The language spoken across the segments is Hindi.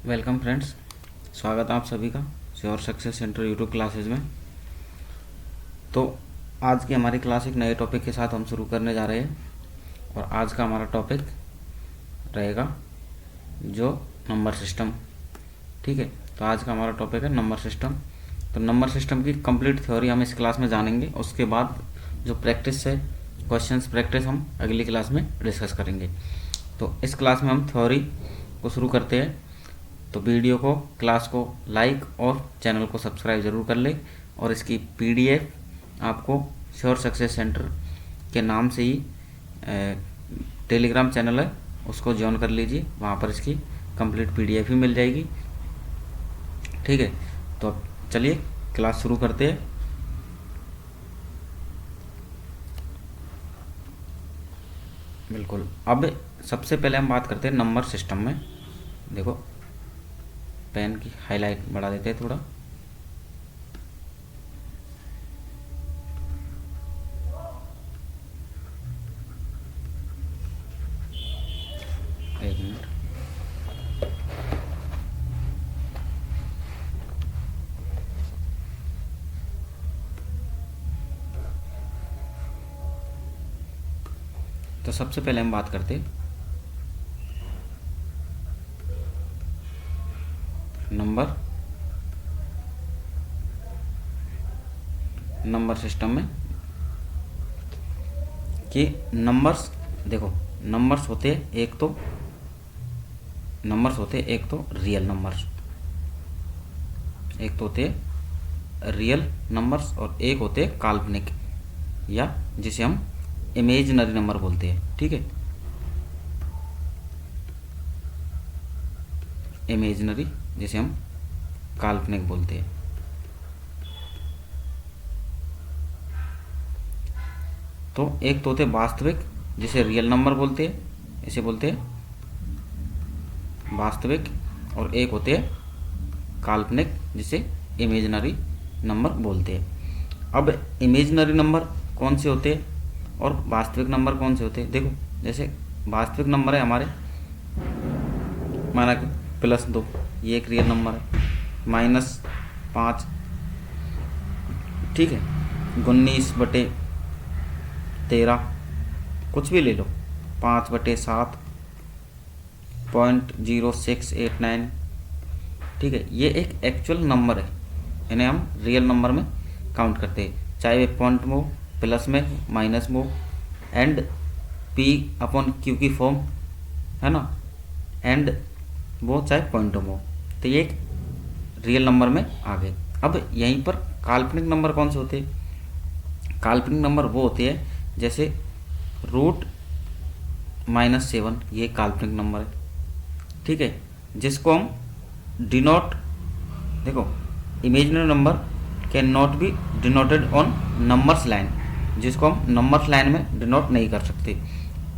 वेलकम फ्रेंड्स, स्वागत है आप सभी का sure success centre YouTube classes में। तो आज की हमारी क्लास एक नए टॉपिक के साथ हम शुरू करने जा रहे हैं और आज का हमारा टॉपिक रहेगा जो नंबर सिस्टम। ठीक है, तो आज का हमारा टॉपिक है नंबर सिस्टम। तो नंबर सिस्टम की कंप्लीट थ्योरी हम इस क्लास में जानेंगे। उसके बाद जो प्रैक्टिस है, क्वेश्चंस प्रैक्टिस हम अगली क्लास में डिस्कस करेंगे। तो इस क्लास में हम थ्योरी को शुरू करते हैं। तो वीडियो को, क्लास को लाइक और चैनल को सब्सक्राइब ज़रूर कर ले और इसकी पीडीएफ आपको श्योर सक्सेस सेंटर के नाम से ही टेलीग्राम चैनल है, उसको ज्वाइन कर लीजिए। वहाँ पर इसकी कंप्लीट पीडीएफ ही मिल जाएगी। ठीक है, तो अब चलिए क्लास शुरू करते हैं। बिल्कुल, अब सबसे पहले हम बात करते हैं नंबर सिस्टम में। देखो, पेन की हाईलाइट बढ़ा देते हैं थोड़ा। एक मिनट। तो सबसे पहले हम बात करते हैं नंबर सिस्टम में कि नंबर्स, देखो नंबर्स होते हैं एक तो रियल नंबर्स, एक तो होते रियल नंबर्स और एक होते काल्पनिक, या जिसे हम इमेजिनरी नंबर बोलते हैं। ठीक है, इमेजिनरी जिसे हम काल्पनिक बोलते हैं। तो एक तो होते वास्तविक जिसे रियल नंबर बोलते हैं, इसे बोलते हैं वास्तविक, और एक होते हैं काल्पनिक जिसे इमेजिनरी नंबर बोलते हैं। अब इमेजिनरी नंबर कौन से होते हैं और वास्तविक नंबर कौन से होते हैं? देखो, जैसे वास्तविक नंबर है हमारे, माना कि +2, ये एक रियल नंबर है। -5, ठीक है, 19/13, कुछ भी ले लो, 5/7, 0.0689। ठीक है, ये एक एक्चुअल नंबर है, इन्हें हम रियल नंबर में काउंट करते हैं, चाहे वे पॉइंट में हो, प्लस में, माइनस में हो, एंड P/Q की फॉर्म है ना, एंड वो चाहे पॉइंटों में हो। तो ये एक रियल नंबर में आ गए। अब यहीं पर काल्पनिक नंबर कौन से होते हैं? काल्पनिक नंबर वो होते हैं जैसे √-7, ये काल्पनिक नंबर है। ठीक है, जिसको हम डिनोट, देखो imaginary number can not B denoted on numbers line, जिसको हम नंबर्स लाइन में डिनोट नहीं कर सकते।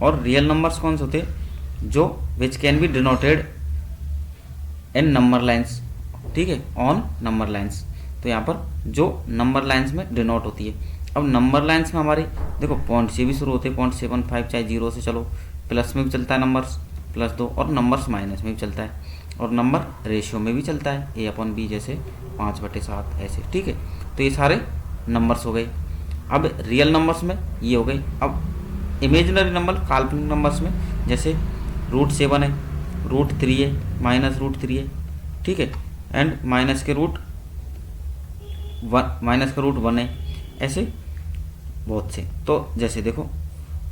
और रियल नंबर्स कौन से होते हैं? जो which can be denoted in number lines. ठीक है, ऑन नंबर लाइन्स। तो यहाँ पर जो नंबर लाइन्स में डिनोट होती है। अब नंबर लाइन्स में हमारे देखो पॉइंट से भी शुरू होते हैं, 0.75, चाहे 0 से चलो, प्लस में भी चलता है नंबर्स +2, और नंबर्स माइनस में भी चलता है, और नंबर रेशियो में भी चलता है, A/B, जैसे 5/7 ऐसे। ठीक है, तो ये सारे नंबर्स हो गए। अब रियल नंबर्स में ये हो गए। अब इमेजिनरी नंबर, काल्पनिक नंबर्स में जैसे √7 है, √3 है, -√3 है। ठीक है, एंड माइनस के रूट 1 है, ऐसे बहुत से। तो जैसे देखो,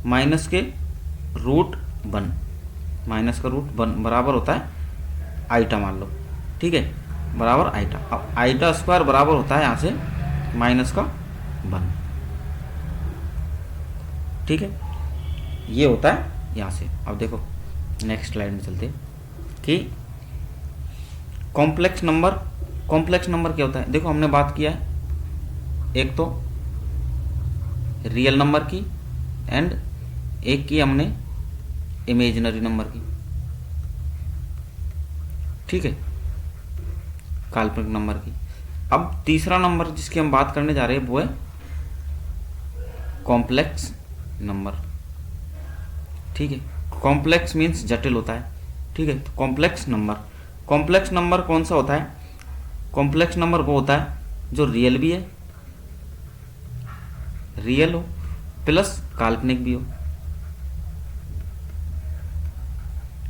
माइनस का √1 बराबर होता है आइटा, मान लो। ठीक है, बराबर आइटा। अब आइटा स्क्वायर बराबर होता है यहाँ से -1। ठीक है, ये होता है यहाँ से। अब देखो नेक्स्ट स्लाइड में चलते हैं कि कॉम्प्लेक्स नंबर क्या होता है। देखो, हमने बात किया है एक तो रियल नंबर की, एंड एक की हमने इमेजिनरी नंबर की। ठीक है, काल्पनिक नंबर की। अब तीसरा नंबर जिसकी हम बात करने जा रहे हैं वो है कॉम्प्लेक्स नंबर। ठीक है, कॉम्प्लेक्स मीन्स जटिल होता है। ठीक है, तो कॉम्प्लेक्स नंबर, कॉम्प्लेक्स नंबर कौन सा होता है? कॉम्प्लेक्स नंबर वो होता है जो रियल भी है, रियल हो प्लस काल्पनिक भी हो,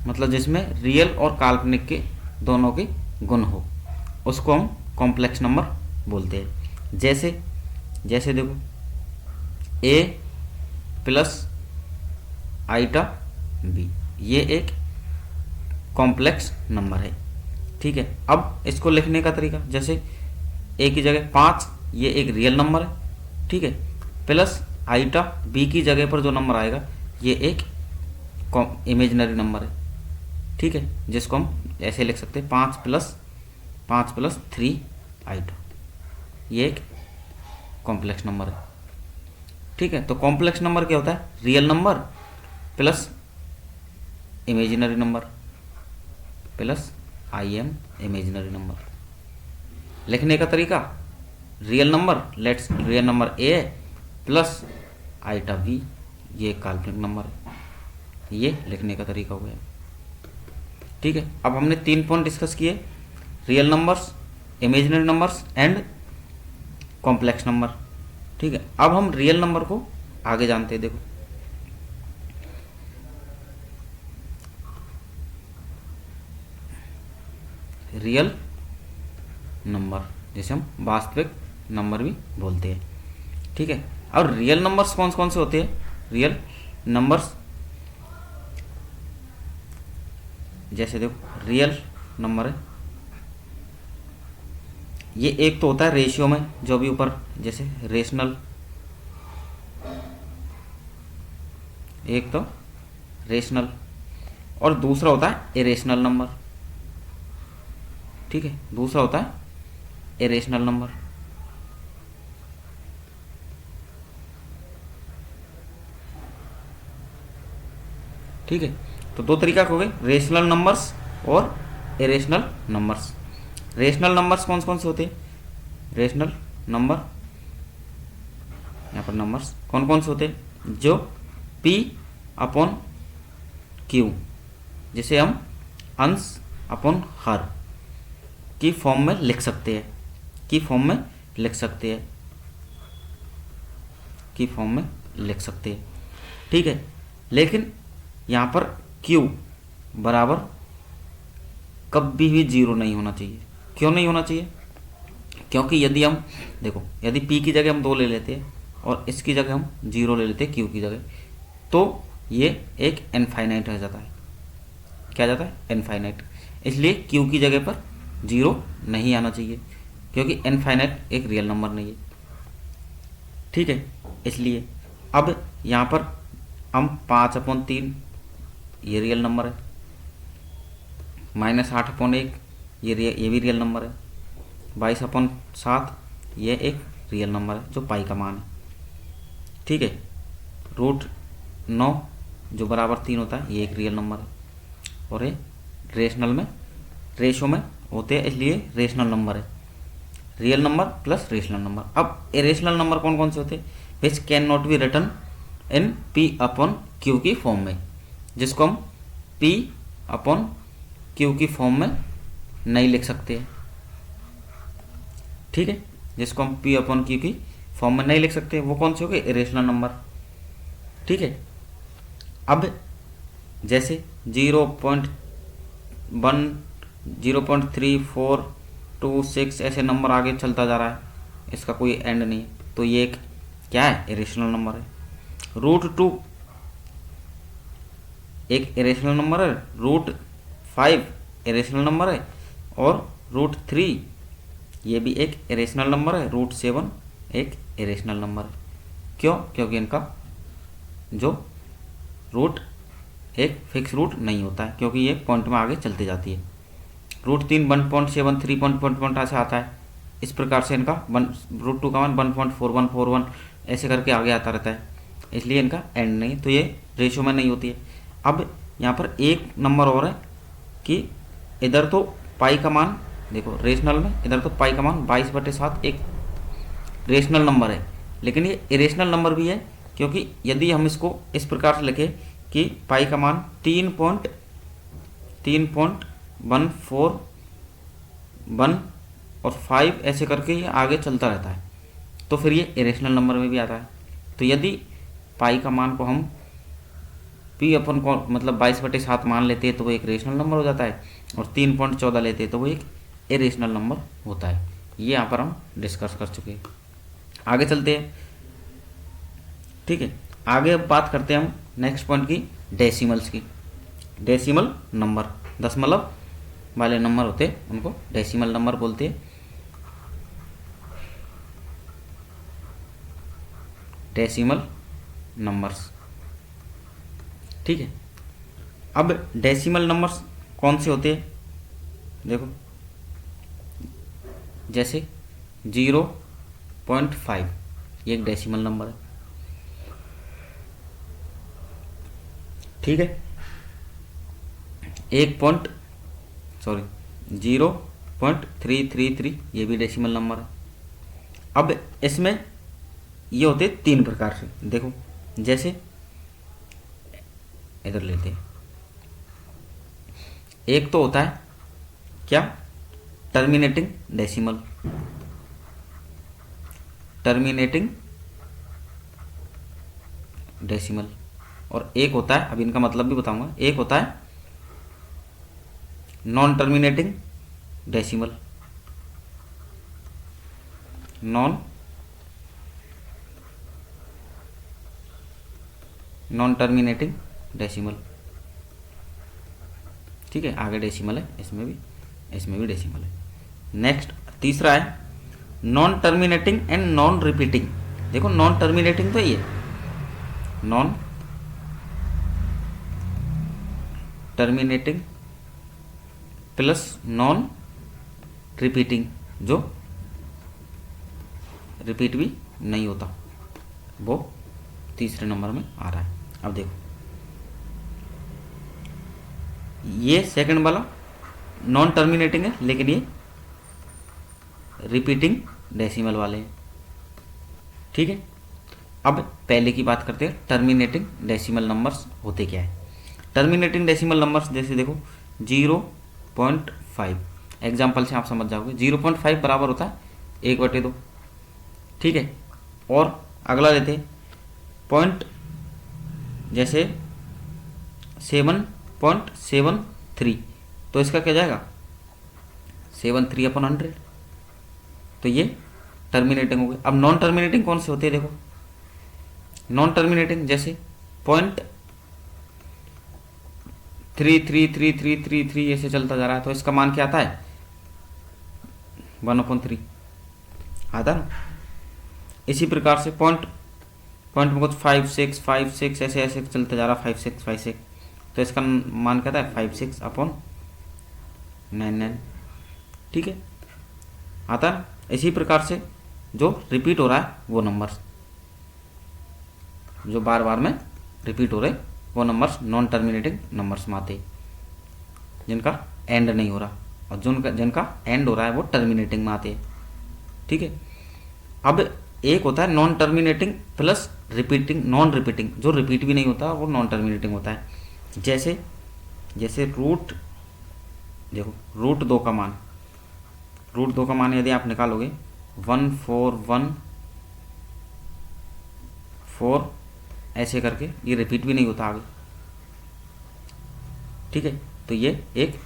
मतलब जिसमें रियल और काल्पनिक के दोनों के गुण हो, उसको हम कॉम्प्लेक्स नंबर बोलते हैं। जैसे जैसे देखो a प्लस आइटा b, ये एक कॉम्प्लेक्स नंबर है। ठीक है, अब इसको लिखने का तरीका, जैसे a की जगह 5, ये एक रियल नंबर है। ठीक है, प्लस आइटा b की जगह पर जो नंबर आएगा ये एक इमेजिनरी नंबर है। ठीक है, जिसको हम ऐसे लिख सकते हैं 5 प्लस 3 आइटा, ये एक कॉम्प्लेक्स नंबर है। ठीक है, तो कॉम्प्लेक्स नंबर क्या होता है? Real number plus imaginary number plus IM imaginary number. लिखने का तरीका, real number, let's real number a plus iota b, ये काल्पनिक नंबर है। ये लिखने का तरीका हो गया। ठीक है, अब हमने 3 पॉइंट डिस्कस किए, real numbers, imaginary numbers and complex number. ठीक है, अब हम रियल नंबर को आगे जानते हैं। देखो रियल नंबर, जिसे हम वास्तविक नंबर भी बोलते हैं। ठीक है, और रियल नंबर्स कौन कौन से होते हैं? रियल नंबर्स, जैसे देखो रियल नंबर है, ये एक तो होता है रेशियो में, जो भी ऊपर जैसे रेशनल, एक तो रेशनल, और दूसरा होता है इरेशनल नंबर। ठीक है, दूसरा होता है इरेशनल नंबर। ठीक है, तो दो तरीका हो गए, रेशनल नंबर्स और इरेशनल नंबर्स। रेशनल नंबर्स कौन कौन से होते हैं? रेशनल नंबर, यहाँ पर नंबर्स कौन कौन से होते हैं? जो P अपॉन Q, जिसे हम अंश अपॉन हर की फॉर्म में लिख सकते हैं, की फॉर्म में लिख सकते हैं, की फॉर्म में लिख सकते हैं। ठीक है, लेकिन यहाँ पर Q बराबर कभी भी 0 नहीं होना चाहिए। क्यों नहीं होना चाहिए? क्योंकि यदि हम देखो, यदि P की जगह हम 2 ले लेते हैं और इसकी जगह हम 0 ले लेते हैं Q की जगह, तो ये एक इनफाइनाइट हो जाता है। क्या जाता है? इनफाइनाइट। इसलिए Q की जगह पर 0 नहीं आना चाहिए, क्योंकि इनफाइनाइट एक रियल नंबर नहीं है। ठीक है, इसलिए अब यहाँ पर हम 5/3 ये रियल नंबर है, -8/1 ये भी रियल नंबर है, 22/7 ये एक रियल नंबर है जो पाई का मान है। ठीक है, √9 जो बराबर 3 होता है, ये एक रियल नंबर है, और ये रेशनल में, रेशो में होते हैं, इसलिए रेशनल नंबर है। Real number plus rational number. अब इरेशनल नंबर कौन कौन से होते हैं? Which can not be written in P/Q की फॉर्म में, जिसको हम P/Q की फॉर्म में नहीं लिख सकते। ठीक है, जिसको हम P/Q की फॉर्म में नहीं लिख सकते, वो कौन से हो गए? Irrational number. ठीक है, अब जैसे 0.1, 0.3426 ऐसे नंबर आगे चलता जा रहा है, इसका कोई एंड नहीं है, तो ये एक क्या है? इरेशनल नंबर है। √2 एक इरेशनल नंबर है, √5 इरेशनल नंबर है, और √3 ये भी एक इरेशनल नंबर है, √7 एक इरेशनल नंबर है। क्यों? क्योंकि इनका जो रूट एक फिक्स रूट नहीं होता है, क्योंकि ये पॉइंट में आगे चलती जाती है। √3 1.7, 3 ऐसे आता है। इस प्रकार से इनका √2 का मान 1.4141 ऐसे करके आगे आता रहता है, इसलिए इनका एंड नहीं, तो ये रेशो में नहीं होती है। अब यहाँ पर एक नंबर और है कि इधर तो पाई का मान देखो, रेशनल में इधर तो पाई का मान 22/7 एक रेशनल नंबर है, लेकिन ये इरेशनल नंबर भी है, क्योंकि यदि हम इसको इस प्रकार से लिखें कि पाई का मान 3.22 1 4 1 और 5 ऐसे करके ये आगे चलता रहता है, तो फिर ये इरेशनल नंबर में भी आता है। तो यदि पाई का मान को हम पी अपन को मतलब 22/7 मान लेते हैं तो वो एक रेशनल नंबर हो जाता है, और 3.14 लेते हैं तो वो एक इरेशनल नंबर होता है। ये यहाँ पर हम डिस्कस कर चुके हैं। आगे चलते हैं। ठीक है, आगे अब बात करते हैं हम नेक्स्ट पॉइंट की, डेसिमल्स की। डेसिमल नंबर, दशमलव वाले नंबर होते हैं उनको डेसिमल नंबर बोलते हैं। Decimal numbers. ठीक है, अब डेसिमल नंबर्स कौन से होते हैं, देखो जैसे 0.5 ये एक डेसिमल नंबर है। ठीक है, 0.333 ये भी डेसिमल नंबर है। अब इसमें ये होते हैं 3 प्रकार से, देखो जैसे इधर लेते हैं। एक तो होता है क्या, टर्मिनेटिंग डेसिमल, टर्मिनेटिंग डेसिमल। और एक होता है, अब इनका मतलब भी बताऊंगा, एक होता है non terminating decimal, non terminating decimal. ठीक है, आगे डेसिमल है, इसमें भी डेसिमल है। नेक्स्ट तीसरा है non terminating and non repeating. देखो नॉन टर्मिनेटिंग तो ये non terminating plus non repeating, जो रिपीट भी नहीं होता, वो तीसरे नंबर में आ रहा है। अब देखो ये सेकंड वाला नॉन टर्मिनेटिंग है, लेकिन ये रिपीटिंग डेसिमल वाले हैं। ठीक है, अब पहले की बात करते हैं, टर्मिनेटिंग डेसिमल नंबर्स होते क्या है। टर्मिनेटिंग डेसिमल नंबर्स जैसे देखो 0.5, एग्जाम्पल से आप समझ जाओगे। 0.5 बराबर होता है 1/2। ठीक है, और अगला लेते हैं पॉइंट, जैसे 7.73, तो इसका क्या जाएगा 73/100, तो ये टर्मिनेटिंग हो गए। अब नॉन टर्मिनेटिंग कौन से होते हैं, देखो नॉन टर्मिनेटिंग जैसे 0.333333 ऐसे चलता जा रहा है, तो इसका मान क्या आता है 1/3 आता ना। इसी प्रकार से पॉइंट में कुछ 5.6 ऐसे ऐसे चलता जा रहा है, 5.6 तो इसका मान क्या था 5.6/99। ठीक है, आता है। इसी प्रकार से जो रिपीट हो रहा है वो नंबर्स, जो बार बार में रिपीट हो रहे वो नंबर्स नॉन टर्मिनेटिंग नंबर्स में आते, जिनका एंड नहीं हो रहा, और जिनका एंड हो रहा है वो टर्मिनेटिंग में आते हैं। ठीक है, अब एक होता है non terminating plus repeating, non repeating, जो रिपीट भी नहीं होता वो नॉन टर्मिनेटिंग होता है। जैसे रूट, देखो रूट 2 का मान यदि आप निकालोगे 1414 ऐसे करके, ये रिपीट भी नहीं होता आगे। ठीक है, तो ये एक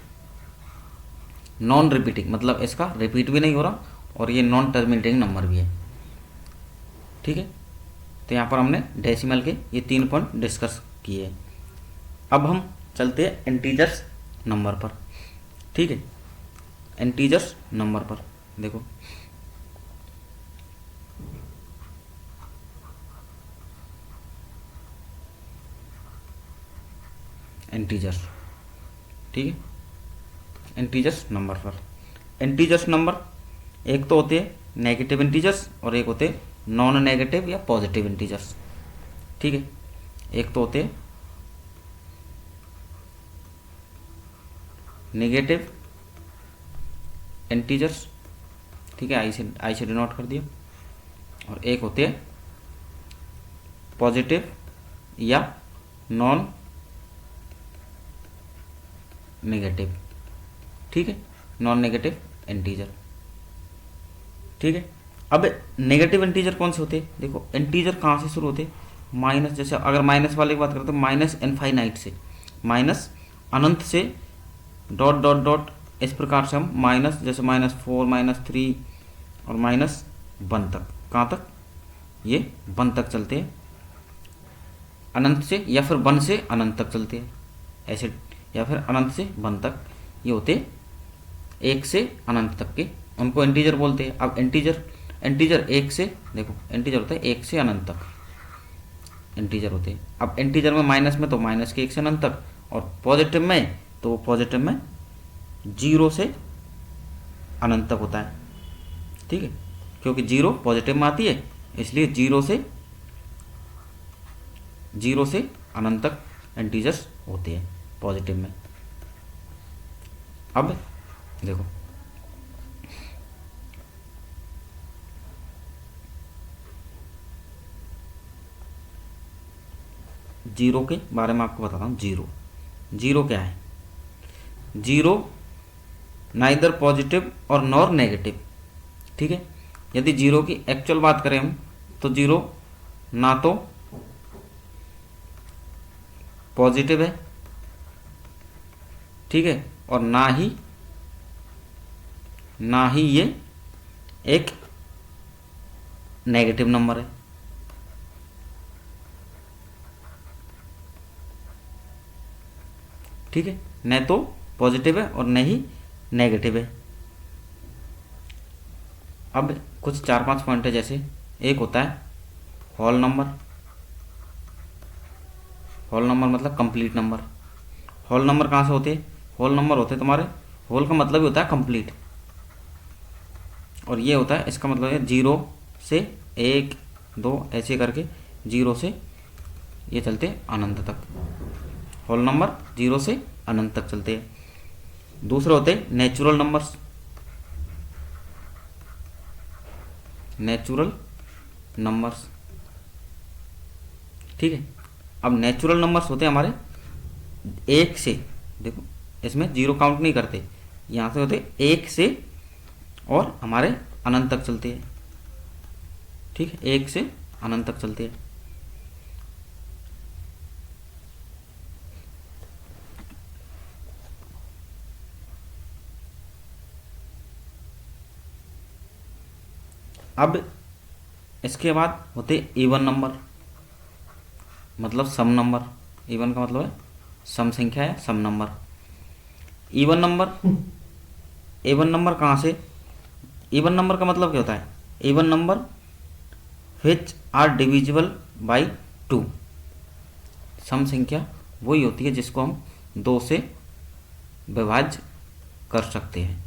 नॉन रिपीटिंग, मतलब इसका रिपीट भी नहीं हो रहा और ये नॉन टर्मिनेटिंग नंबर भी है। ठीक है, तो यहाँ पर हमने डेसिमल के ये 3 पॉइंट डिस्कस किए। अब हम चलते हैं इंटीजर्स नंबर पर। ठीक है, इंटीजर्स नंबर पर देखो इंटीजर्स। ठीक है, इंटीजर्स नंबर पर, इंटीजर्स नंबर एक तो होते हैं नेगेटिव इंटीजर्स और एक होते हैं नॉन नेगेटिव या पॉजिटिव इंटीजर्स। ठीक है, एक तो होते हैं नेगेटिव इंटीजर्स, ठीक है, आई से डिनोट कर दिया, और एक होते हैं पॉजिटिव या नॉन नेगेटिव ठीक है, नॉन नेगेटिव इंटीजर। ठीक है, अब नेगेटिव इंटीजर कौन से होते हैं? देखो इंटीजर कहाँ से शुरू होते हैं? माइनस, जैसे अगर माइनस वाले की बात करते हैं माइनस इनफाइनाइट से, माइनस अनंत से डॉट डॉट डॉट, इस प्रकार से हम माइनस, जैसे -4 -3 और -1 तक, कहाँ तक? ये 1 तक चलते हैं, अनंत से, या फिर 1 से अनंत तक चलते हैं ऐसे, या फिर अनंत से 1 तक ये होते, 1 से अनंत तक के, उनको इंटीजर बोलते हैं। अब इंटीजर 1 से, देखो इंटीजर होता है 1 से अनंत तक इंटीजर होते हैं। अब इंटीजर में माइनस में तो माइनस के 1 से अनंत तक, और पॉजिटिव में तो पॉजिटिव में 0 से अनंत तक होता है। ठीक है, क्योंकि 0 पॉजिटिव में आती है, इसलिए 0 से अनंत तक इंटीजर्स होते हैं पॉजिटिव में। अब देखो जीरो के बारे में आपको बताता हूँ। जीरो क्या है? जीरो नाइदर पॉजिटिव और नॉर नेगेटिव। ठीक है, यदि जीरो की एक्चुअल बात करें हम, तो जीरो ना तो पॉजिटिव है, ठीक है, और ना ही ये एक नेगेटिव नंबर है। ठीक है, न तो पॉजिटिव है और न ही नेगेटिव है। अब कुछ 4-5 पॉइंट है, जैसे एक होता है होल नंबर। होल नंबर मतलब कंप्लीट नंबर। होल नंबर कहाँ से होते हैं? होल नंबर होते हैं तुम्हारे, होल का मतलब ही होता है कंप्लीट, और ये होता है, इसका मतलब है 0 से 1 2 ऐसे करके 0 से ये चलते अनंत तक। होल नंबर 0 से अनंत तक चलते हैं। दूसरे होते हैं नेचुरल नंबर्स। नेचुरल नंबर्स, ठीक है। अब नेचुरल नंबर्स होते हैं हमारे 1 से, देखो इसमें 0 काउंट नहीं करते, यहाँ से होते 1 से और हमारे अनंत तक चलते हैं। ठीक है, 1 से अनंत तक चलते हैं। अब इसके बाद होते इवन नंबर, मतलब सम नंबर। इवन का मतलब है सम संख्या है, सम नंबर। इवन नंबर कहाँ से? इवन नंबर का मतलब क्या होता है? Even number which are divisible by 2। सम संख्या वही होती है जिसको हम 2 से विभाज्य कर सकते हैं।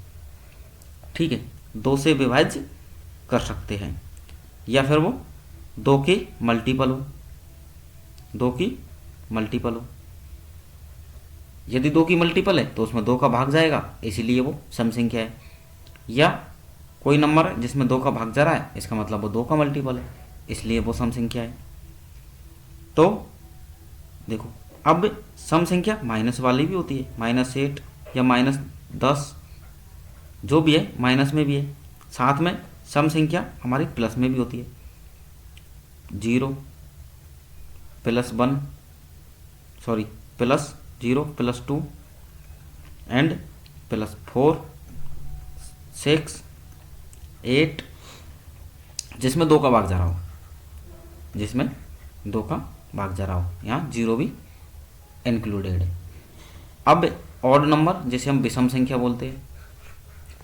ठीक है, 2 से विभाज्य कर सकते हैं, या फिर वो 2 की मल्टीपल हो। 2 की मल्टीपल हो, यदि 2 की मल्टीपल है तो उसमें 2 का भाग जाएगा, इसीलिए वो सम संख्या है। या कोई नंबर है जिसमें 2 का भाग जा रहा है, इसका मतलब वो 2 का मल्टीपल है, इसलिए वो सम संख्या है। तो देखो, अब सम संख्या माइनस वाली भी होती है, -8 या -10, जो भी है माइनस में भी है। साथ में सम संख्या हमारी प्लस में भी होती है, 0 +1, सॉरी +0 +2 एंड +4 6 8, जिसमें 2 का भाग जा रहा हो, जिसमें 2 का भाग जा रहा हो, यहाँ 0 भी इंक्लूडेड है। अब ऑड नंबर, जिसे हम विषम संख्या बोलते हैं,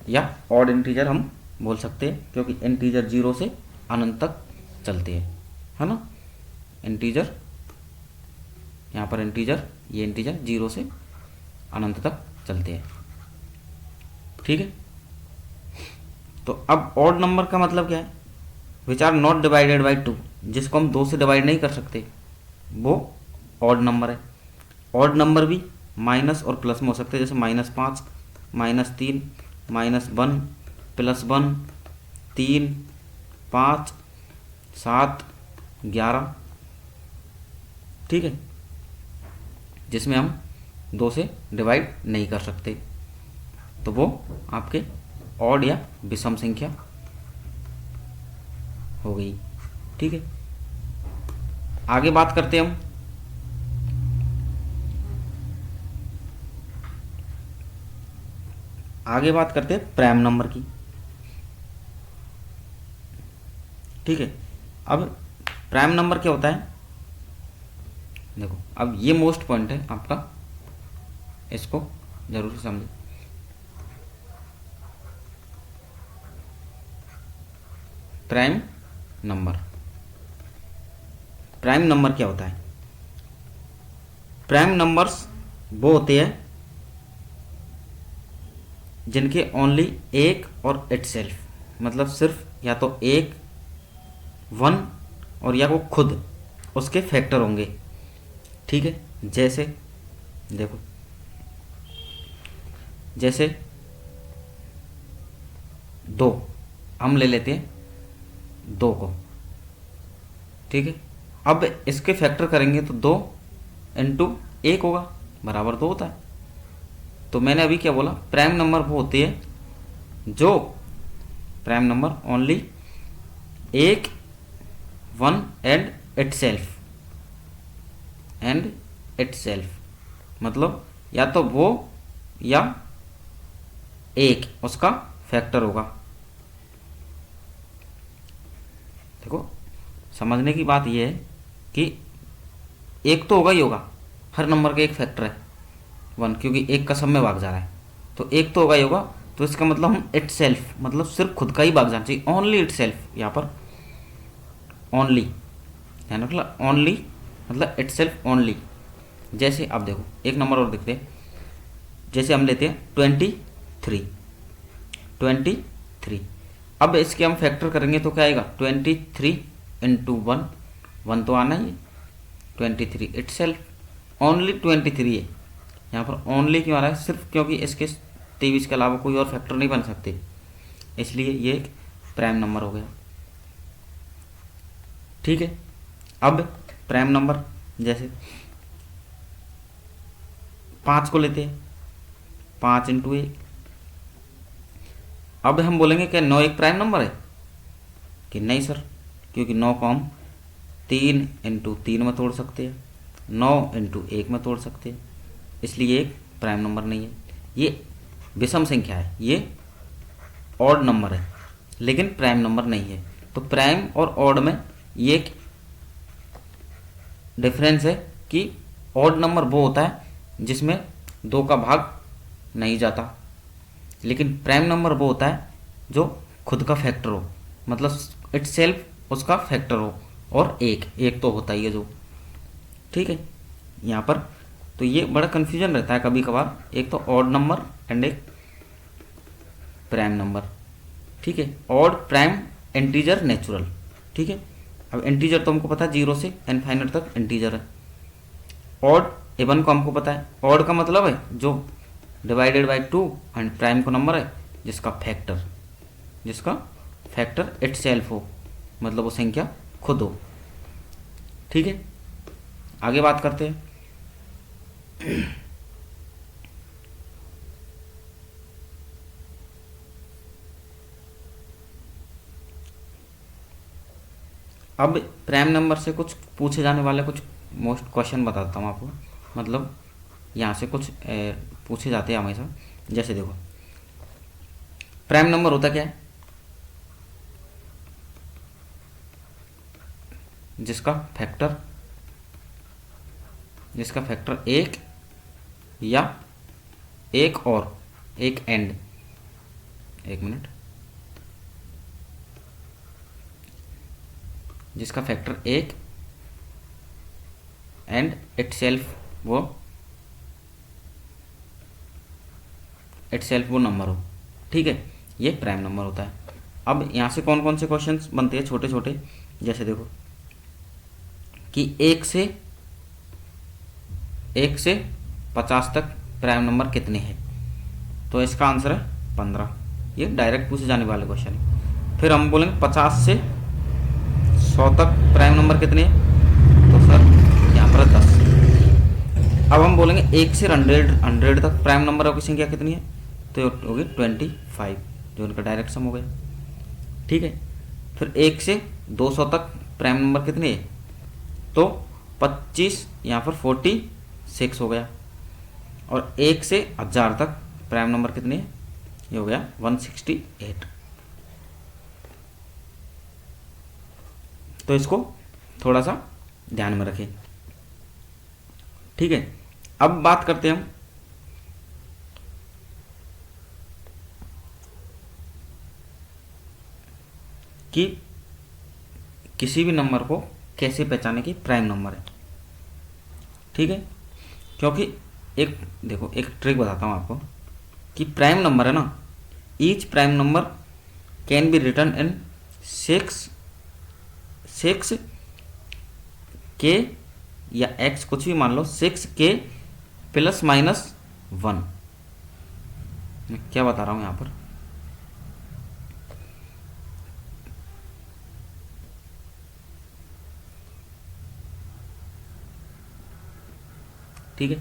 या ऑड इंटीजर हम बोल सकते हैं, क्योंकि इंटीजर 0 से अनंत तक चलते हैं, है ना। इंटीजर, यहाँ पर इंटीजर, ये इंटीजर 0 से अनंत तक चलते हैं। ठीक है, तो अब ऑड नंबर का मतलब क्या है? Which are not divided by 2, जिसको हम 2 से डिवाइड नहीं कर सकते, वो ऑड नंबर है। ऑड नंबर भी माइनस और प्लस में हो सकते हैं, जैसे -5 -3 -1 +1 3 5 7 11। ठीक है, जिसमें हम 2 से डिवाइड नहीं कर सकते। तो वो आपके ऑड या विषम संख्या हो गई। ठीक है, आगे बात करते हैं हम प्राइम नंबर की। ठीक है, अब प्राइम नंबर क्या होता है, देखो अब ये मोस्ट पॉइंट है आपका, इसको जरूर से समझो। प्राइम नंबर क्या होता है? प्राइम नंबर्स वो होते हैं जिनके ओनली एक और इटसेल्फ, मतलब सिर्फ या तो एक, वन और या वो खुद उसके फैक्टर होंगे। ठीक है, जैसे देखो, जैसे 2 हम ले लेते हैं 2 को। ठीक है, अब इसके फैक्टर करेंगे तो 2 इंटू 1 होगा, बराबर 2 होता है। तो मैंने अभी क्या बोला, प्राइम नंबर वो होती है जो प्राइम नंबर ओनली एक, वन एंड इटसेल्फ, मतलब या तो वो या एक उसका फैक्टर होगा। देखो समझने की बात यह है कि एक तो होगा ही होगा, हर नंबर का एक फैक्टर है 1, क्योंकि एक का सब में भाग जा रहा है, तो एक तो होगा ही होगा। तो इसका मतलब हम इटसेल्फ, मतलब सिर्फ खुद का ही भाग जाना चाहिए, ओनली इटसेल्फ। यहाँ पर ओनली ध्यान रखना, ओनली मतलब इटसेल्फ ओनली। जैसे अब देखो एक नंबर और देखते हैं, जैसे हम लेते हैं 23। अब इसके हम फैक्टर करेंगे तो क्या आएगा, 23 इंटू 1 तो आना ही है, 23 इटसेल्फ ओनली 23 है। यहाँ पर ओनली क्यों आ रहा है, सिर्फ क्योंकि इसके 23 के अलावा कोई और फैक्टर नहीं बन सकते, इसलिए ये एक प्राइम नंबर हो गया। ठीक है, अब प्राइम नंबर जैसे 5 को लेते हैं, 5 इंटू 1। अब हम बोलेंगे क्या 9 एक प्राइम नंबर है कि नहीं सर, क्योंकि 9 को हम 3 इंटू 3 में तोड़ सकते हैं, 9 इंटू 1 में तोड़ सकते हैं, इसलिए एक प्राइम नंबर नहीं है। ये विषम संख्या है, ये ऑड नंबर है, लेकिन प्राइम नंबर नहीं है। तो प्राइम और ऑड में ये एक डिफरेंस है कि ऑड नंबर वो होता है जिसमें 2 का भाग नहीं जाता, लेकिन प्राइम नंबर वो होता है जो खुद का फैक्टर हो, मतलब इटसेल्फ उसका फैक्टर हो, और एक तो होता ही है जो। ठीक है, यहाँ पर तो ये बड़ा कन्फ्यूजन रहता है कभी कभार, एक तो ऑड नंबर एंड एक प्राइम नंबर। ठीक है, ऑड, प्राइम, इंटीजर, नेचुरल। ठीक है, अब इंटीजर तो हमको पता है 0 से इनफाइनाइट तक इंटीजर है। ऑड इवन को हमको पता है, ऑड का मतलब है जो डिवाइडेड बाय 2, एंड प्राइम को नंबर है जिसका फैक्टर इटसेल्फ हो, मतलब वो संख्या खुद हो। ठीक है, आगे बात करते हैं। अब प्राइम नंबर से कुछ पूछे जाने वाले कुछ मोस्ट क्वेश्चन बताता हूँ आपको, मतलब यहाँ से कुछ पूछे जाते हैं हमेशा। जैसे देखो प्राइम नंबर होता क्या है, जिसका फैक्टर एक या एक और एक एंड, एक मिनट, जिसका फैक्टर एक एंड इटसेल्फ वो नंबर हो। ठीक है, ये प्राइम नंबर होता है। अब यहाँ से कौन कौन से क्वेश्चंस बनते हैं छोटे छोटे, जैसे देखो कि 1 से 50 तक प्राइम नंबर कितने हैं, तो इसका आंसर है 15। ये डायरेक्ट पूछे जाने वाले क्वेश्चन है। फिर हम बोलेंगे 50 से 100 तक प्राइम नंबर कितने हैं, तो सर यहाँ पर 10। अब हम बोलेंगे 1 से 100 तक प्राइम नंबरों की संख्या कितनी है, तो ये होगी 25, जो इनका डायरेक्ट सम हो गया। ठीक है, फिर 1 से 200 तक प्राइम नंबर कितने है, तो 25 यहाँ पर 46 हो गया। और 1 से 1000 तक प्राइम नंबर कितने है, ये हो गया 168। तो इसको थोड़ा सा ध्यान में रखें। ठीक है, अब बात करते हैं हम कि किसी भी नंबर को कैसे पहचाने कि प्राइम नंबर है। ठीक है, क्योंकि एक देखो एक ट्रिक बताता हूँ आपको कि प्राइम नंबर है ना, each prime number can be written in 6 के या x कुछ भी मान लो, 6k ±1। मैं क्या बता रहा हूँ यहाँ पर, ठीक है।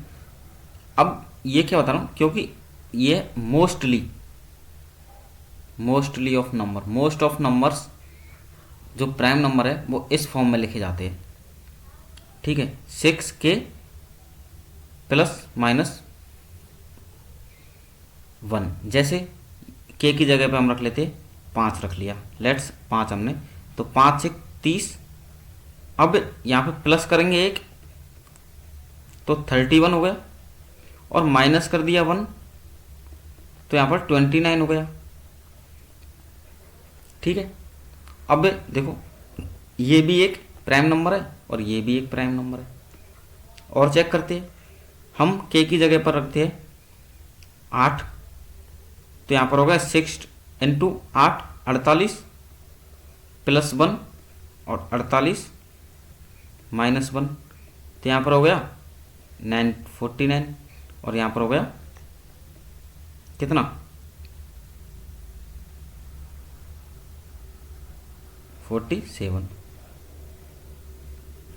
अब ये क्या बता रहा हूँ, क्योंकि ये mostly of number, most of numbers जो प्राइम नंबर है वो इस फॉर्म में लिखे जाते हैं। ठीक है, 6k ±1। जैसे k की जगह पे हम रख लेते 5 रख लिया, लेट्स 5 हमने, तो 5 से 30। अब यहाँ पे प्लस करेंगे 1 तो 31 हो गया, और माइनस कर दिया 1 तो यहाँ पर 29 हो गया। ठीक है, अब देखो ये भी एक प्राइम नंबर है और ये भी एक प्राइम नंबर है। और चेक करते हैं, हम k की जगह पर रखते हैं 8, तो यहाँ पर होगा 6 × 8 48 +1 और 48 -1, तो यहाँ पर हो गया 49, और यहाँ पर हो गया कितना 47।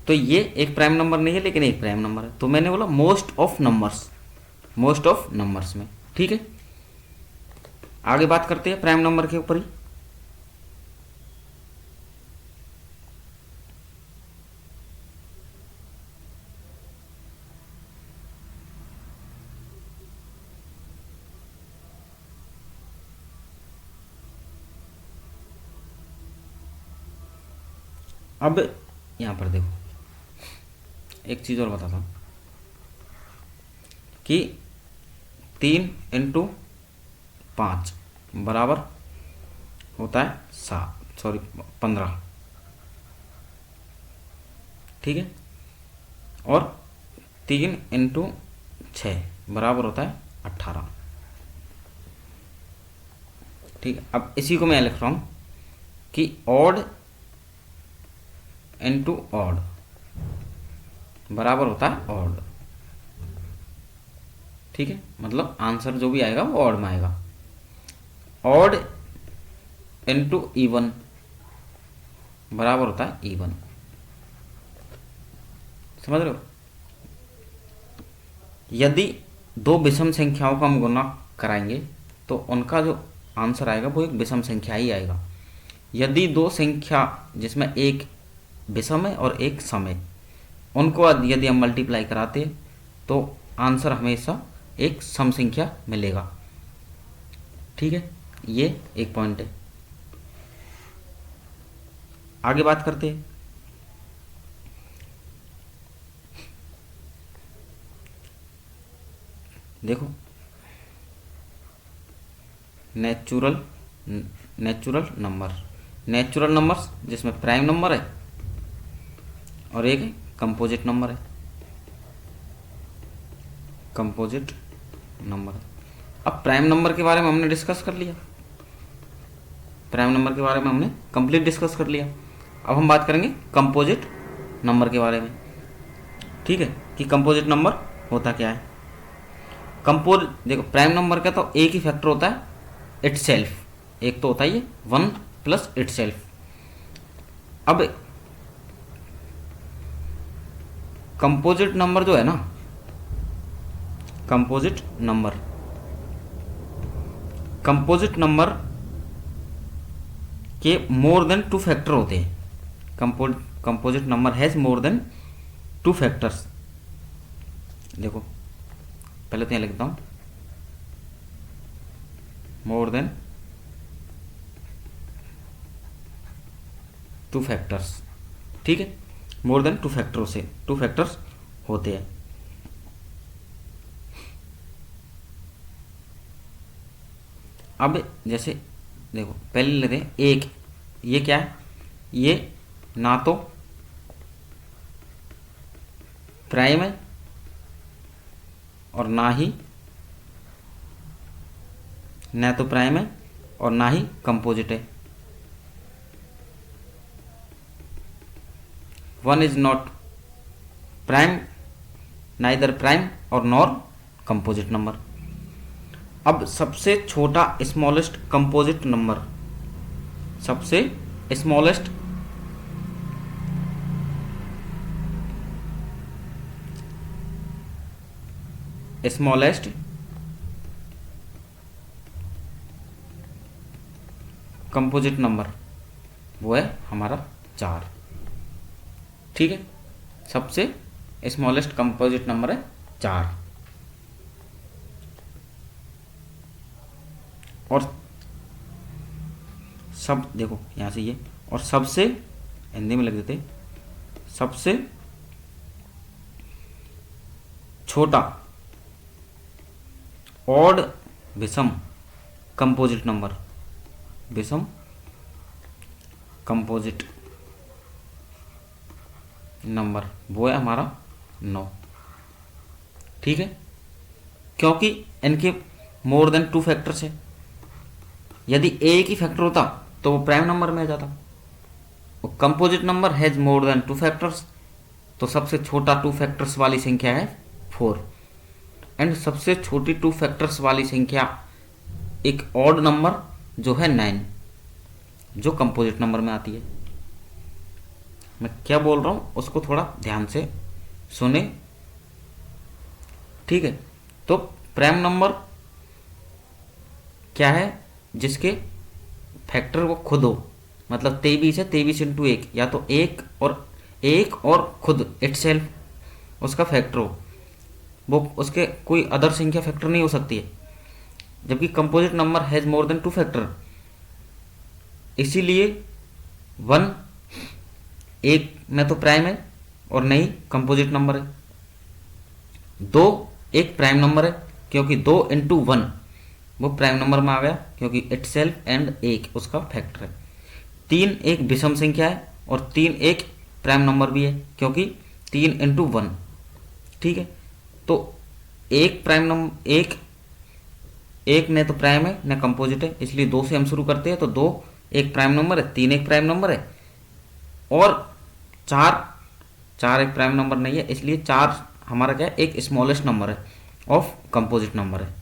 तो ये एक प्राइम नंबर नहीं है लेकिन एक प्राइम नंबर है। तो मैंने बोला मोस्ट ऑफ नंबर्स में। ठीक है, आगे बात करते हैं प्राइम नंबर के ऊपर ही। अब यहाँ पर देखो एक चीज़ और बताता हूँ कि 3 × 5 बराबर होता है 15। ठीक है, और 3 × 6 बराबर होता है 18। ठीक है, अब इसी को मैं लिख रहा हूँ कि ऑड × ऑड बराबर होता है ऑड। ठीक है, मतलब आंसर जो भी आएगा वो ऑड में आएगा। ऑड × इवन बराबर होता है इवन। समझ रहे हो? यदि दो विषम संख्याओं का हम गुणा कराएंगे तो उनका जो आंसर आएगा वो एक विषम संख्या ही आएगा। यदि दो संख्या जिसमें एक विषम है और एक सम है, उनको यदि हम मल्टीप्लाई कराते हैं तो आंसर हमेशा एक सम संख्या मिलेगा। ठीक है, ये एक पॉइंट है। आगे बात करते हैं। देखो नेचुरल नंबर्स जिसमें प्राइम नंबर है और एक कंपोजिट नंबर है। अब प्राइम नंबर के बारे में हमने डिस्कस कर लिया, कंप्लीट डिस्कस कर लिया। अब हम बात करेंगे कंपोजिट नंबर के बारे में। ठीक है, कि कंपोजिट नंबर होता क्या है। देखो प्राइम नंबर का तो एक ही फैक्टर होता है, इटसेल्फ। एक तो होता है ये 1 + इटसेल्फ। अब कंपोजिट नंबर जो है ना, कंपोजिट नंबर कंपोजिट नंबर के मोर देन 2 फैक्टर होते हैं। Composite number has more than 2 factors. देखो पहले तो यहाँ लिखता हूँ, मोर देन 2 फैक्टर्स, ठीक है, मोर देन 2 फैक्टरों से 2 फैक्टर्स होते हैं। अब जैसे देखो पहले लेते हैं एक, ये क्या है, ये ना तो प्राइम है और ना ही प्राइम है और ना ही कंपोजिट है। One is not prime, neither prime और नॉर कंपोजिट नंबर। अब सबसे छोटा स्मॉलेस्ट कंपोजिट नंबर, सबसे स्मॉलेस्ट कंपोजिट नंबर वो है हमारा 4, ठीक है। सबसे स्मॉलेस्ट कंपोजिट नंबर है 4। और सब देखो यहाँ से ये, और सबसे हिंदी में लिख देते, सबसे छोटा ऑड विषम कंपोजिट नंबर, विषम कंपोजिट नंबर वो है हमारा 9, ठीक है। क्योंकि इनके मोर देन 2 फैक्टर्स है। यदि एक ही फैक्टर होता तो वो प्राइम नंबर में आ जाता। Composite number has more than 2 factors, तो सबसे छोटा 2 फैक्टर्स वाली संख्या है 4, एंड सबसे छोटी 2 फैक्टर्स वाली संख्या एक ऑड नंबर जो है 9, जो कंपोजिट नंबर में आती है। मैं क्या बोल रहा हूं उसको थोड़ा ध्यान से सुने, ठीक है। तो प्राइम नंबर क्या है, जिसके फैक्टर वो खुद हो, मतलब 23 है, 23 इंटू 1, या तो एक और खुद इटसेल्फ उसका फैक्टर हो, वो उसके कोई अदर संख्या फैक्टर नहीं हो सकती है। जबकि composite number has more than 2 factor, इसीलिए 1 एक में तो प्राइम है और नहीं कंपोजिट नंबर है। 2 एक प्राइम नंबर है क्योंकि 2 इंटू 1 वो प्राइम नंबर में आ गया, क्योंकि इटसेल्फ एंड 1 उसका फैक्टर है। 3 एक विषम संख्या है और 3 एक प्राइम नंबर भी है, क्योंकि 3 इंटू 1, ठीक है। तो एक प्राइम नंबर, एक न तो प्राइम है न कंपोजिट है, इसलिए 2 से हम शुरू करते हैं। तो 2 एक प्राइम नंबर है, 3 एक प्राइम नंबर है, और 4 एक प्राइम नंबर नहीं है, इसलिए 4 हमारा क्या है, एक स्मॉलेस्ट नंबर है ऑफ कंपोजिट नंबर है।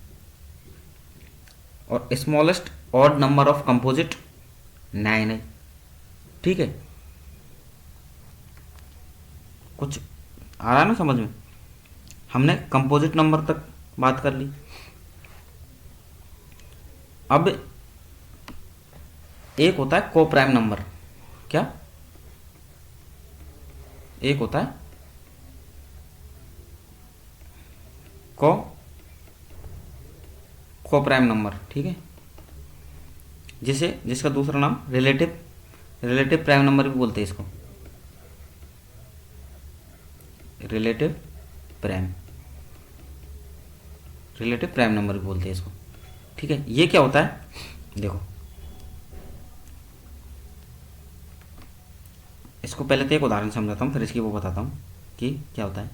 और smallest odd number of composite 9 है, ठीक है। कुछ आ रहा है ना समझ में? हमने कंपोजिट नंबर तक बात कर ली। अब एक होता है को प्राइम नंबर। क्या? एक होता है को प्राइम नंबर, ठीक है, जिसका दूसरा नाम रिलेटिव प्राइम नंबर भी बोलते हैं इसको, रिलेटिव प्राइम नंबर भी बोलते हैं इसको, ठीक है। ये क्या होता है, देखो इसको पहले तो एक उदाहरण समझाता हूँ, फिर इसकी वो बताता हूँ कि क्या होता है।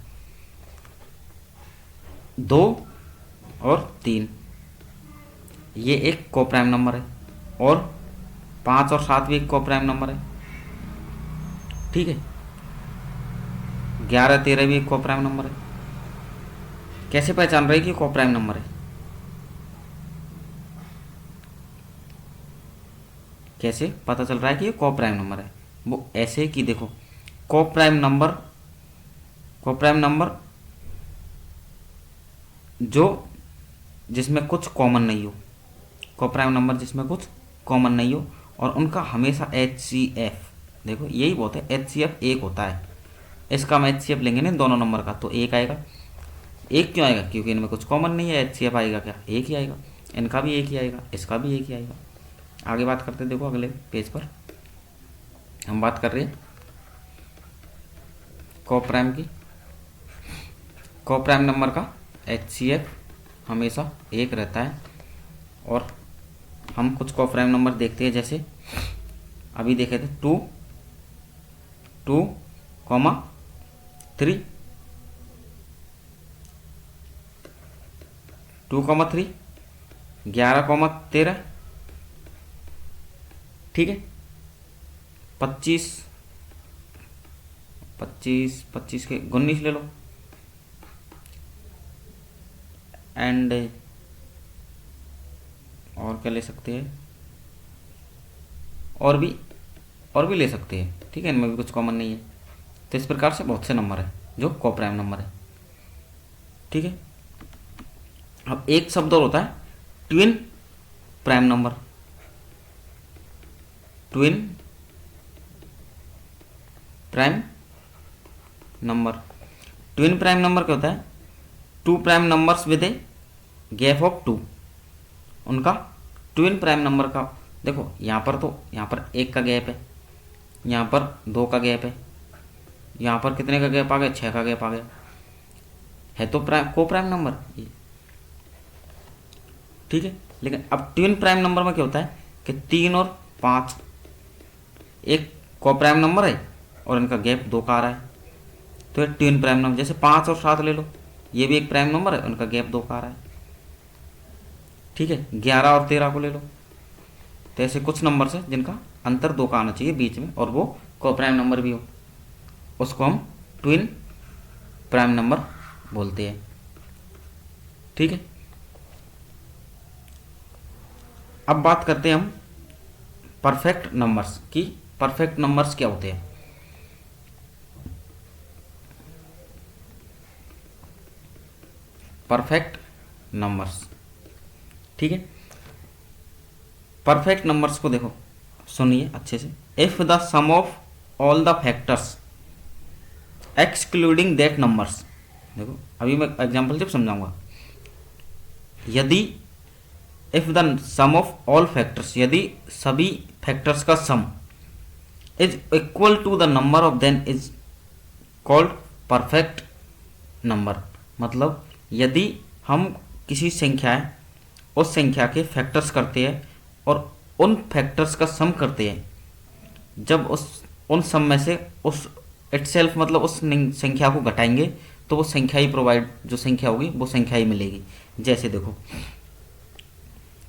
2 और 3 ये एक को प्राइम नंबर है, और 5 और 7 भी एक को प्राइम नंबर है, ठीक है। 11 13 भी एक को प्राइम नंबर है। कैसे पहचान रहे कि को प्राइम नंबर है? कैसे पता चल रहा है कि ये को प्राइम नंबर है? वो ऐसे कि देखो, को प्राइम नंबर जो जिसमें कुछ कॉमन नहीं हो, कोप्राइम नंबर जिसमें कुछ कॉमन नहीं हो, और उनका हमेशा HCF, देखो यही बहुत है, HCF एक होता है। इसका हम HCF लेंगे ना दोनों नंबर का, तो एक आएगा। एक क्यों आएगा? क्योंकि इनमें कुछ कॉमन नहीं है। HCF आएगा क्या? एक ही आएगा। इनका भी एक ही आएगा, इसका भी एक ही आएगा। आगे बात करते हैं, देखो अगले पेज पर हम बात कर रहे हैं कोप्राइम की। कोप्राइम नंबर का HCF हमेशा एक रहता है। और हम कुछ कोप्राइम नंबर देखते हैं, जैसे अभी देखे थे 2, 2, 3, 2,3, 11,13, ठीक है, 25, 25 के 19 ले लो, एंड और क्या ले सकते हैं, और भी ले सकते हैं, ठीक है, इनमें भी कुछ कॉमन नहीं है। तो इस प्रकार से बहुत से नंबर है जो कोप्राइम नंबर है, ठीक है। अब एक शब्द और होता है twin prime number. Twin prime number, twin prime number क्या होता है? 2 prime numbers with a gap of 2, उनका ट्विन प्राइम नंबर का। देखो यहाँ पर 1 का गैप है, यहाँ पर 2 का गैप है, यहाँ पर कितने का गैप आ गया? 6 का गैप आ गया, है तो को प्राइम नंबर ये, ठीक है। लेकिन अब ट्विन प्राइम नंबर में क्या होता है कि 3 और 5 एक को प्राइम नंबर है और इनका गैप 2 का आ रहा है, तो ये ट्विन प्राइम नंबर। जैसे 5 और 7 ले लो, ये भी एक प्राइम नंबर है, उनका गैप 2 का आ रहा है, ठीक है। 11 और 13 को ले लो, तो ऐसे कुछ नंबर है जिनका अंतर 2 का आना चाहिए बीच में, और वो को प्राइम नंबर भी हो, उसको हम ट्विन प्राइम नंबर बोलते हैं, ठीक है। अब बात करते हैं हम परफेक्ट नंबर्स की। परफेक्ट नंबर्स क्या होते हैं? परफेक्ट नंबर्स, ठीक है। परफेक्ट नंबर्स को देखो, सुनिए अच्छे से। If the sum of all the factors excluding that numbers, देखो अभी मैं एग्जांपल जब समझाऊंगा, यदि if the sum of all factors, यदि सभी फैक्टर्स का sum is equal to the number of, then is called perfect number. मतलब यदि हम किसी संख्या है, उस संख्या के फैक्टर्स करते हैं और उन फैक्टर्स का सम करते हैं, जब उन सम में से उस इटसेल्फ मतलब उस संख्या को घटाएंगे तो वो संख्या ही प्रोवाइड, जो संख्या होगी वो संख्या ही मिलेगी। जैसे देखो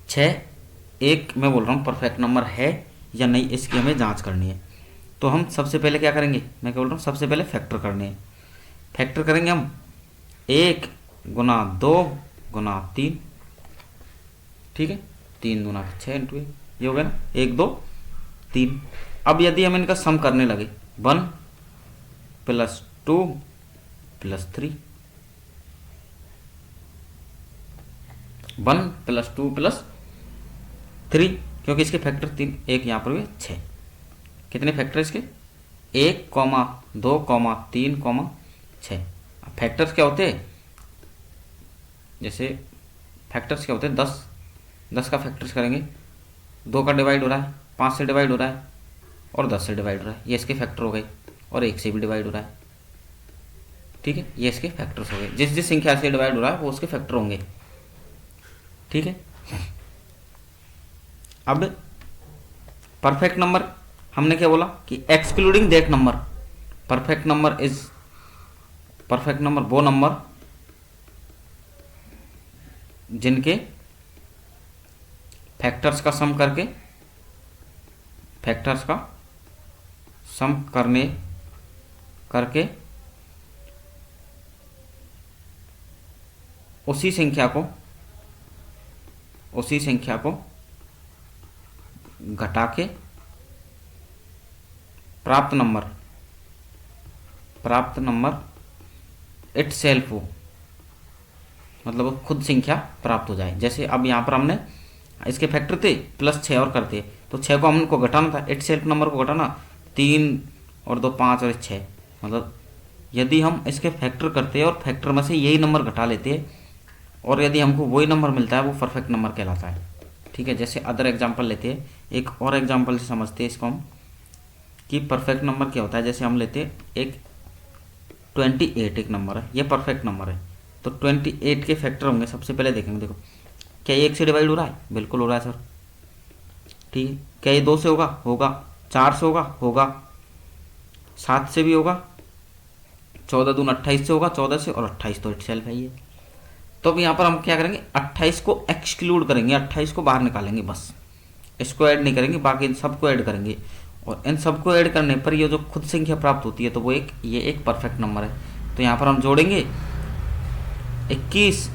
6 एक, मैं बोल रहा हूँ परफेक्ट नंबर है या नहीं, इसकी हमें जांच करनी है। तो हम सबसे पहले क्या करेंगे, मैं क्या बोल रहा हूँ, सबसे पहले फैक्टर करने हैं। फैक्टर करेंगे हम 1 गुना 2 गुना 3, ठीक है, 3 गुना 6 इंटू 1, ये हो गया ना, 1 2 3। अब यदि हम इनका सम करने लगे, 1 + 2 + 3, 1 + 2 + 3, क्योंकि इसके फैक्टर 3, एक यहाँ पर भी 6। कितने फैक्टर इसके? 1, 2, 3, 6। फैक्टर्स क्या होते हैं? जैसे फैक्टर्स क्या होते हैं? 10 का फैक्टर्स करेंगे, 2 का डिवाइड हो रहा है, 5 से डिवाइड हो रहा है और 10 से डिवाइड हो रहा है, ये इसके फैक्टर हो गए, और 1 से भी डिवाइड हो रहा है, ठीक है, ये इसके फैक्टर्स हो गए। जिस जिस संख्या से डिवाइड हो रहा है वो उसके फैक्टर होंगे, ठीक है। अब परफेक्ट नंबर हमने क्या बोला कि excluding that number, perfect number वो नंबर जिनके फैक्टर्स का सम करके उसी संख्या को घटा के प्राप्त नंबर इट सेल्फ हो, मतलब खुद संख्या प्राप्त हो जाए। जैसे अब यहाँ पर हमने इसके फैक्टर थे प्लस 6 और करते, तो 6 को हमको घटाना था, 8 सेल्फ नंबर को घटाना, 3 और 2 5 और 6, मतलब यदि हम इसके फैक्टर करते हैं और फैक्टर में से यही नंबर घटा लेते हैं और यदि हमको वही नंबर मिलता है, वो परफेक्ट नंबर कहलाता है। ठीक है, जैसे अदर एग्जाम्पल लेते हैं, एक और एग्जाम्पल से समझते हैं इसको हम कि परफेक्ट नंबर क्या होता है। जैसे हम लेते हैं एक 28 एक नंबर है, ये परफेक्ट नंबर है, तो 28 के फैक्टर होंगे। सबसे पहले देखेंगे, देखो क्या ये 1 से डिवाइड हो रहा है? बिल्कुल हो रहा है सर। ठीक है, क्या ये 2 से होगा? होगा। 4 से होगा? होगा। 7 से भी होगा, 14 दून 28 से होगा, 14 से, और 28 तो इट सेल्फ है ये। तो अब यहाँ पर हम क्या करेंगे, 28 को एक्सक्लूड करेंगे, 28 को बाहर निकालेंगे, बस इसको ऐड नहीं करेंगे, बाकी इन सबको ऐड करेंगे। और इन सबको ऐड करने पर ये जो खुद संख्या प्राप्त होती है, तो वो ये एक परफेक्ट नंबर है। तो यहाँ पर हम जोड़ेंगे 21,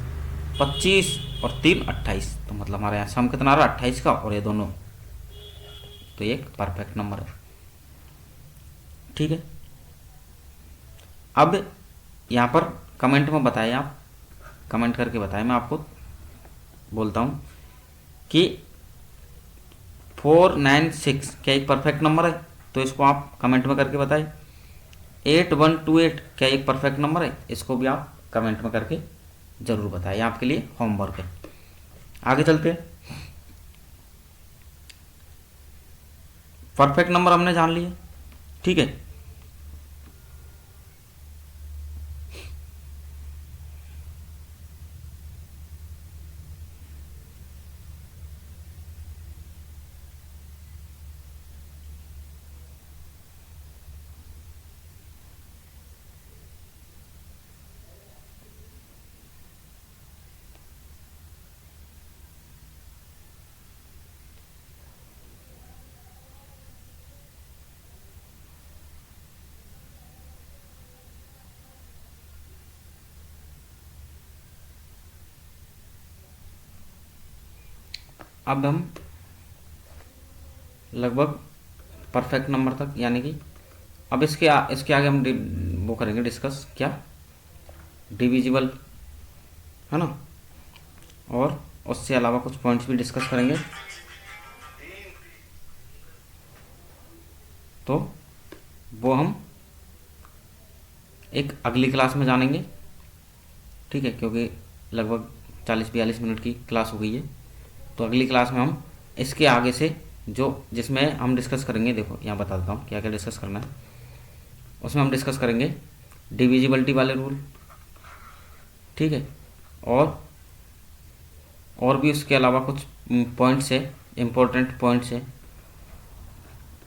25 और 3 28, तो मतलब हमारे यहाँ सम कितना आ रहा है? 28 का, और ये दोनों, तो ये एक परफेक्ट नंबर है। ठीक है, अब यहाँ पर कमेंट में बताएं, आप कमेंट करके बताएं, मैं आपको बोलता हूँ कि 496 क्या एक परफेक्ट नंबर है? तो इसको आप कमेंट में करके बताएं। 8128 क्या एक परफेक्ट नंबर है? इसको भी आप कमेंट में करके ज़रूर बताएं, आपके लिए होमवर्क है। आगे चलते हैं। परफेक्ट नंबर हमने जान लिया, ठीक है। अब हम लगभग परफेक्ट नंबर तक, यानी कि अब इसके आगे हम वो करेंगे डिस्कस, क्या डिविजिबल है ना, और उससे अलावा कुछ पॉइंट्स भी डिस्कस करेंगे। तो वो हम एक अगली क्लास में जानेंगे, ठीक है, क्योंकि लगभग 40-42 मिनट की क्लास हो गई है। तो अगली क्लास में हम इसके आगे से जिसमें हम डिस्कस करेंगे, देखो यहाँ बताता हूँ क्या क्या डिस्कस करना है। उसमें हम डिस्कस करेंगे डिविजिबिलिटी वाले रूल, ठीक है, और भी उसके अलावा कुछ पॉइंट्स है, इम्पोर्टेंट पॉइंट्स है,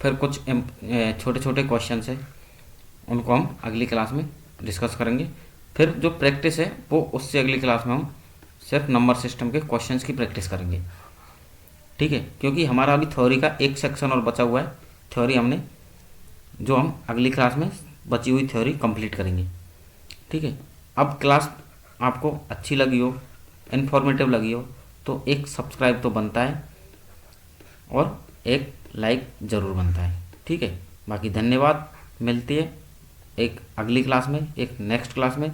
फिर कुछ छोटे छोटे क्वेश्चंस है, उनको हम अगली क्लास में डिस्कस करेंगे। फिर जो प्रैक्टिस है वो उससे अगली क्लास में हम सिर्फ नंबर सिस्टम के क्वेश्चंस की प्रैक्टिस करेंगे, ठीक है, क्योंकि हमारा अभी थ्योरी का एक सेक्शन और बचा हुआ है। थ्योरी हमने जो हम अगली क्लास में बची हुई थ्योरी कंप्लीट करेंगे, ठीक है। अब क्लास आपको अच्छी लगी हो, इन्फॉर्मेटिव लगी हो, तो एक सब्सक्राइब तो बनता है और एक लाइक ज़रूर बनता है, ठीक है। बाकी धन्यवाद, मिलती है एक अगली क्लास में, एक नेक्स्ट क्लास में।